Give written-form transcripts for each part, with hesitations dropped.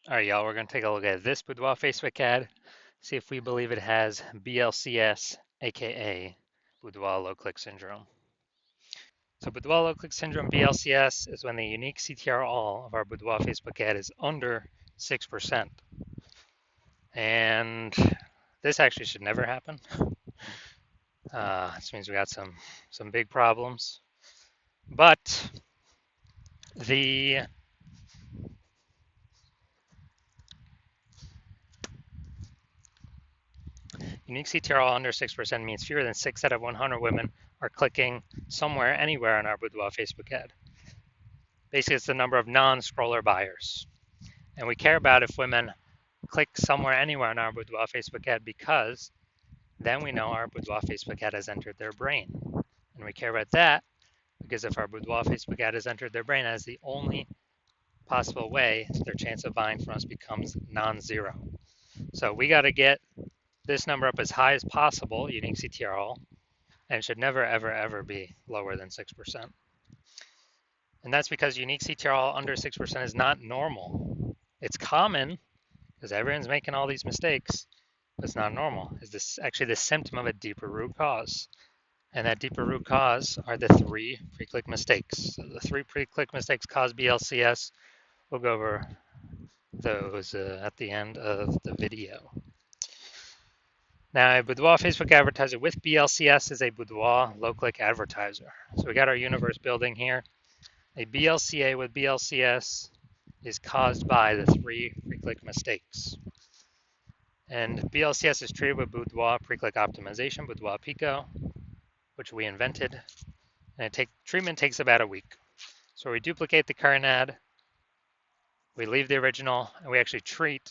All right, y'all, we're going to take a look at this Boudoir Facebook ad, see if we believe it has BLCS, aka Boudoir low click syndrome. So, Boudoir low click syndrome, BLCS, is when the unique CTR all of our Boudoir Facebook ad is under 6%. And this actually should never happen. This means we got some big problems. But the unique CTRL under 6% means fewer than 6 out of 100 women are clicking somewhere, anywhere on our Boudoir Facebook ad. Basically, it's the number of non-scroller buyers. And we care about if women click somewhere, anywhere on our Boudoir Facebook ad because then we know our Boudoir Facebook ad has entered their brain. And we care about that because if our Boudoir Facebook ad has entered their brain, that is the only possible way their chance of buying from us becomes non-zero. So we got to get this number up as high as possible, unique CTRL, and it should never, ever, ever be lower than 6%. And that's because unique CTRL under 6% is not normal. It's common because everyone's making all these mistakes, but it's not normal. Is this actually the symptom of a deeper root cause? And that deeper root cause are the 3 pre-click mistakes. So the 3 pre-click mistakes cause BLCS. We'll go over those at the end of the video. Now, a Boudoir Facebook advertiser with BLCS is a Boudoir low-click advertiser. So we got our universe building here. A BLCA with BLCS is caused by the 3 pre-click mistakes. And BLCS is treated with Boudoir pre-click optimization, Boudoir Pico, which we invented. And treatment takes about a week. So we duplicate the current ad, we leave the original, and we actually treat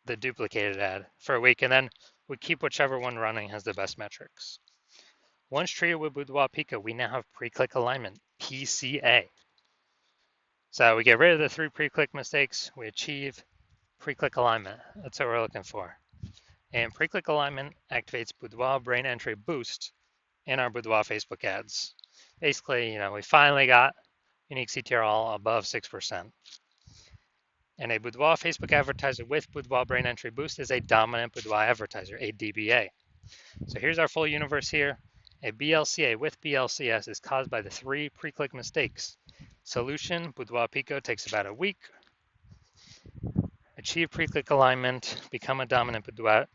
the duplicated ad for a week, and then we keep whichever one running has the best metrics. Once treated with Boudoir Pico, we now have pre-click alignment, PCA. So we get rid of the 3 pre-click mistakes, we achieve pre-click alignment. That's what we're looking for. And pre-click alignment activates Boudoir brain entry boost in our Boudoir Facebook ads. Basically, we finally got unique CTRL above 6%. And a Boudoir Facebook advertiser with Boudoir brain entry boost is a dominant Boudoir advertiser, a DBA. So here's our full universe here. A BLCA with BLCS is caused by the 3 pre-click mistakes. Solution, Boudoir Pico takes about a week. Achieve pre-click alignment, become a dominant Boudoir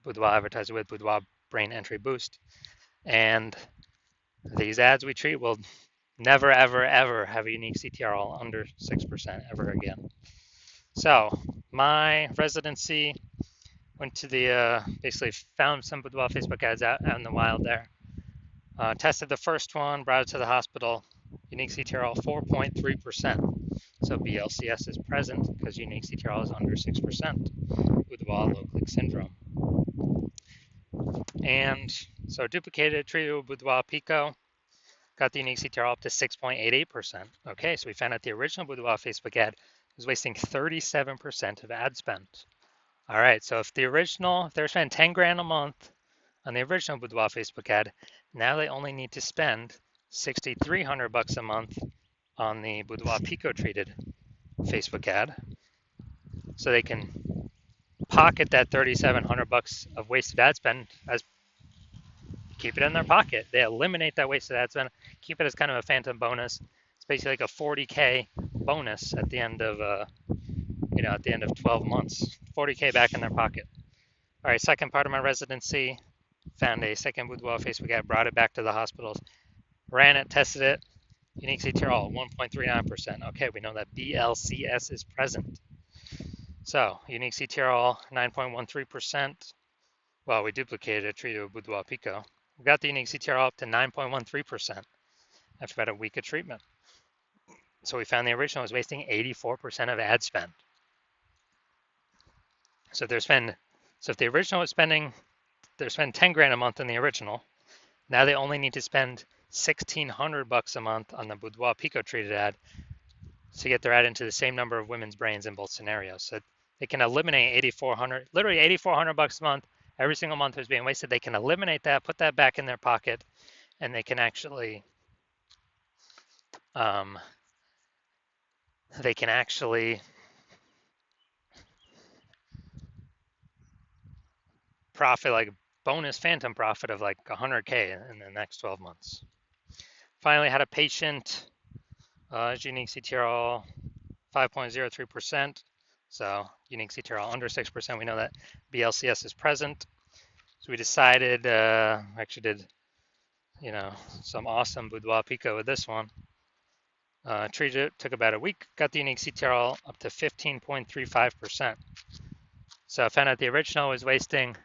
advertiser with Boudoir brain entry boost. And these ads we treat will never, ever, ever have a unique CTRL under 6% ever again. So my residency went to the, basically found some Boudoir Facebook ads out in the wild there. Tested the first one, brought it to the hospital, unique CTRL 4.3%. So BLCS is present because unique CTRL is under 6%, Boudoir low click syndrome. And so duplicated, treated with Boudoir Pico, got the unique CTRL up to 6.88%. Okay, so we found out the original Boudoir Facebook ad was wasting 37% of ad spend. All right, so if they're spending 10 grand a month on the original Boudoir Facebook ad, now they only need to spend $6,300 a month on the Boudoir Pico treated Facebook ad. So they can pocket that $3,700 of wasted ad spend as keep it in their pocket. They eliminate that wasted ad spend, keep it as kind of a phantom bonus. It's basically like a 40K bonus at the end of at the end of 12 months. 40K back in their pocket. All right, second part of my residency, found a second Boudoir Facebook ad, brought it back to the hospitals, ran it, tested it, unique CTRL 1.39%. Okay, we know that BLCS is present. So unique CTRL 9.13%. Well, we duplicated it, treated with Boudoir Pico. We got the unique CTRL up to 9.13% after about a week of treatment. So we found the original was wasting 84% of ad spend. So if the original was spending 10 grand a month on the original. Now they only need to spend $1,600 a month on the Boudoir Pico treated ad to get their ad into the same number of women's brains in both scenarios. So they can eliminate literally $8,400 a month. Every single month is being wasted. They can eliminate that, put that back in their pocket, and they can actually profit, like bonus phantom profit of like 100K in the next 12 months. Finally, had a patient, unique CTRL 5.03%. So unique CTRL under 6%. We know that BLCS is present. So we decided, actually did, some awesome boudoir pico with this one. Treated it, took about a week, got the unique CTRL up to 15.35%. So I found out the original was wasting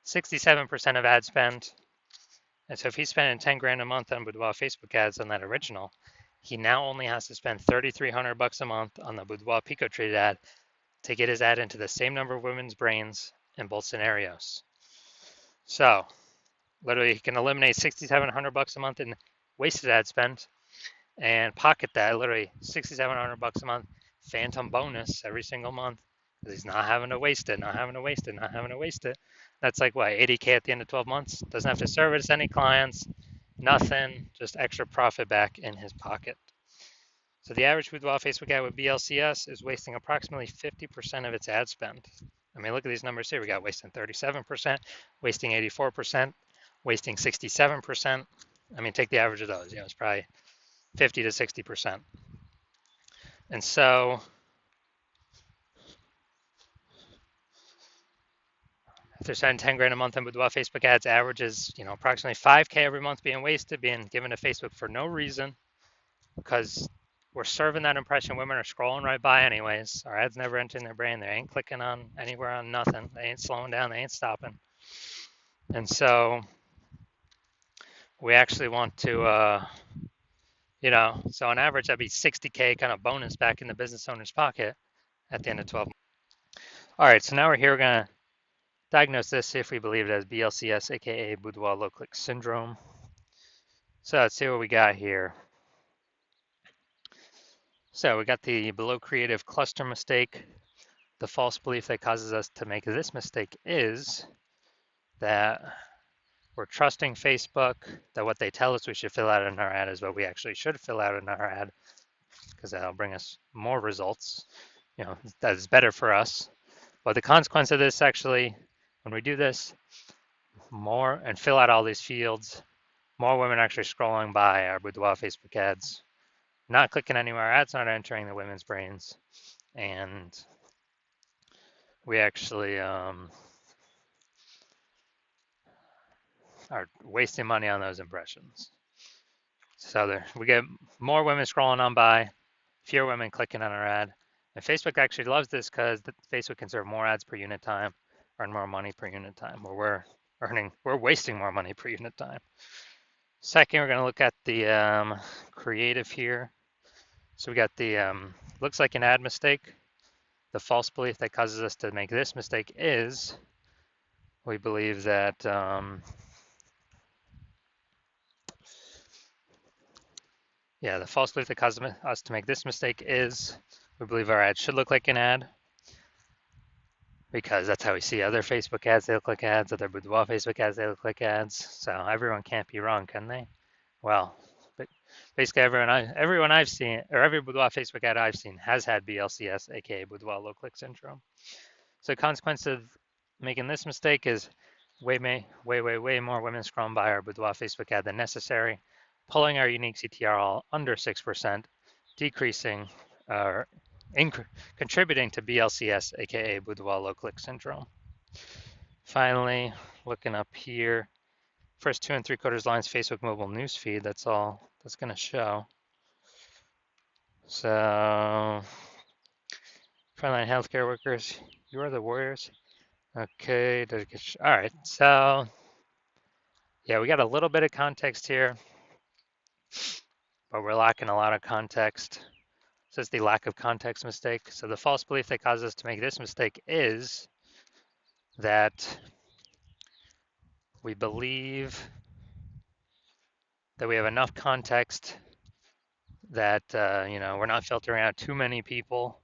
67% of ad spend. And so if he's spending 10 grand a month on Boudoir Facebook ads on that original, he now only has to spend 3,300 bucks a month on the Boudoir Pico treated ad to get his ad into the same number of women's brains in both scenarios. So literally he can eliminate 6,700 bucks a month in wasted ad spend and pocket that literally 6,700 bucks a month phantom bonus every single month because he's not having to waste it, not having to waste it, not having to waste it. That's like what, 80K at the end of 12 months? Doesn't have to service any clients, nothing, just extra profit back in his pocket. So the average boudoir Facebook ad with BLCS is wasting approximately 50% of its ad spend. I mean, look at these numbers here. We got wasting 37%, wasting 84%, wasting 67%. I mean, take the average of those. It's probably 50 to 60%. And so if they're spending 10 grand a month on Boudoir Facebook ads, averages, approximately 5K every month being wasted, being given to Facebook for no reason, because we're serving that impression. Women are scrolling right by anyways. Our ads never entering their brain. They ain't clicking on anywhere on nothing. They ain't slowing down. They ain't stopping. And so we actually want to, so on average, that'd be 60K kind of bonus back in the business owner's pocket at the end of 12 months. All right, so now we're here. We're going to diagnose this, see if we believe it as BLCS, aka Boudoir low click syndrome. So let's see what we got here. So we got the below creative cluster mistake. The false belief that causes us to make this mistake is that we're trusting Facebook, that what they tell us we should fill out in our ad is what we actually should fill out in our ad, because that'll bring us more results. That is better for us. But the consequence of this, actually, when we do this more and fill out all these fields, more women are actually scrolling by our Boudoir Facebook ads, not clicking anywhere. Our ads not entering the women's brains, and we actually are wasting money on those impressions. So we get more women scrolling on by, fewer women clicking on our ad. And Facebook actually loves this because Facebook can serve more ads per unit time, earn more money per unit time, where we're wasting more money per unit time. Second, we're going to look at the creative here. So we got the looks like an ad mistake. The false belief that causes us to make this mistake is we believe that the false belief that causes us to make this mistake is we believe our ad should look like an ad, because that's how we see other Facebook ads. They look like ads. Other Boudoir Facebook ads, they look like ads. So everyone can't be wrong, can they? Well, but basically everyone I've seen, or every Boudoir Facebook ad I've seen, has had BLCS, aka Boudoir low click syndrome. So the consequence of making this mistake is way more women scrolling by our Boudoir Facebook ad than necessary, pulling our unique CTRL under 6%, decreasing or contributing to BLCS, aka Boudoir low click syndrome. Finally, looking up here, first 2 3/4 lines Facebook mobile newsfeed. That's all that's going to show. So, frontline healthcare workers, you are the warriors. Okay, all right. So, yeah, we got a little bit of context here, but we're lacking a lot of context. So it's the lack of context mistake. So the false belief that causes us to make this mistake is that we believe that we have enough context that we're not filtering out too many people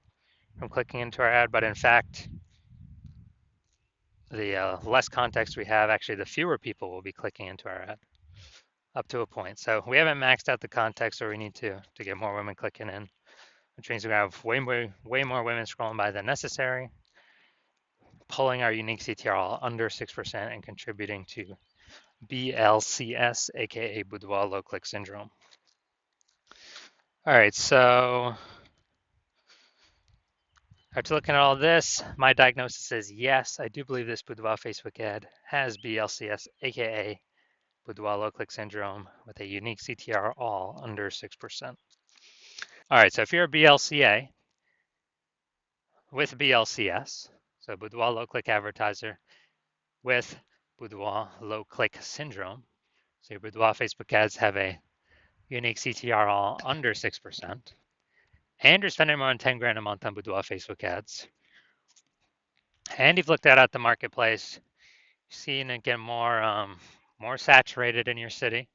from clicking into our ad, but in fact, the less context we have, actually the fewer people will be clicking into our ad up to a point. So we haven't maxed out the context where we need to get more women clicking in, which means we have way more women scrolling by than necessary. pulling our unique CTR under 6% and contributing to BLCS, aka Boudoir low click syndrome. All right, so after looking at all this, my diagnosis is yes, I do believe this Boudoir Facebook ad has BLCS, aka Boudoir low click syndrome, with a unique CTR all under 6%. All right, so if you're a BLCA with BLCS, so Boudoir low click advertiser with Boudoir low click syndrome, so your Boudoir Facebook ads have a unique CTR all under 6%, and you're spending more than 10 grand a month on Boudoir Facebook ads, and you've looked out at the marketplace, seeing it get more saturated in your city,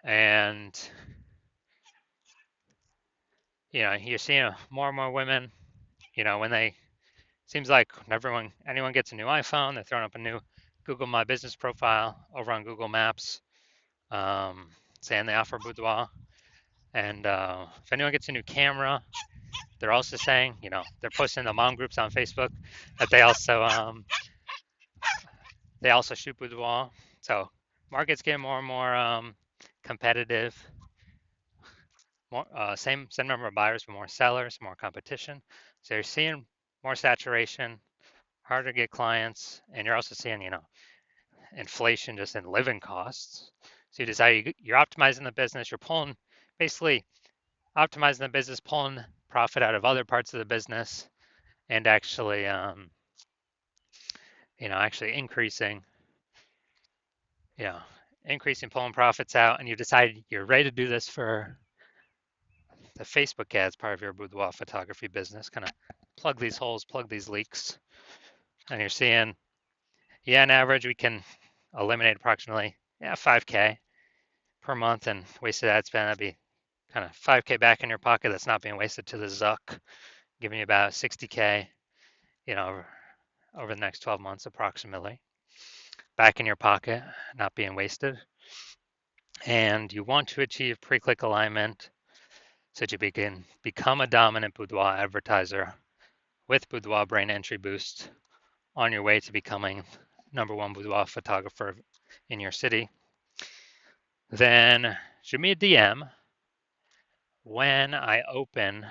and you're seeing more and more women. When they seems like anyone gets a new iPhone, they're throwing up a new Google My Business profile over on Google Maps, saying they offer Boudoir. And if anyone gets a new camera, they're also saying, they're posting in the mom groups on Facebook that they also shoot Boudoir. So market's getting more and more competitive. More same number of buyers, but more sellers, more competition. So you're seeing more saturation, harder to get clients, and you're also seeing, inflation just in living costs. So you decide you're optimizing the business, you're basically optimizing the business, pulling profit out of other parts of the business, and actually, actually increasing pulling profits out, and you decide you're ready to do this for the Facebook ads part of your boudoir photography business, kind of plug these holes, plug these leaks, and you're seeing, on average, we can eliminate approximately 5K per month and wasted ad spend. That'd be kind of 5K back in your pocket that's not being wasted to the Zuck, giving you about 60K, over the next 12 months approximately, back in your pocket, not being wasted. And you want to achieve pre-click alignment so that you can become a dominant boudoir advertiser with Boudoir Brain Entry Boost on your way to becoming #1 boudoir photographer in your city. Then shoot me a DM when I open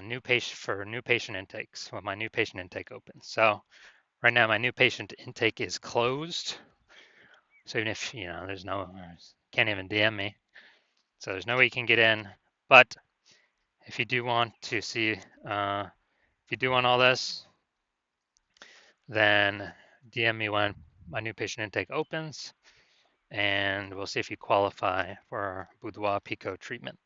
new patient intakes, when my new patient intake opens. So right now my new patient intake is closed. So even if can't even DM me. So there's no way you can get in. But if you do want to see, if you do want all this, then DM me when my new patient intake opens, and we'll see if you qualify for our Boudoir Pico treatment.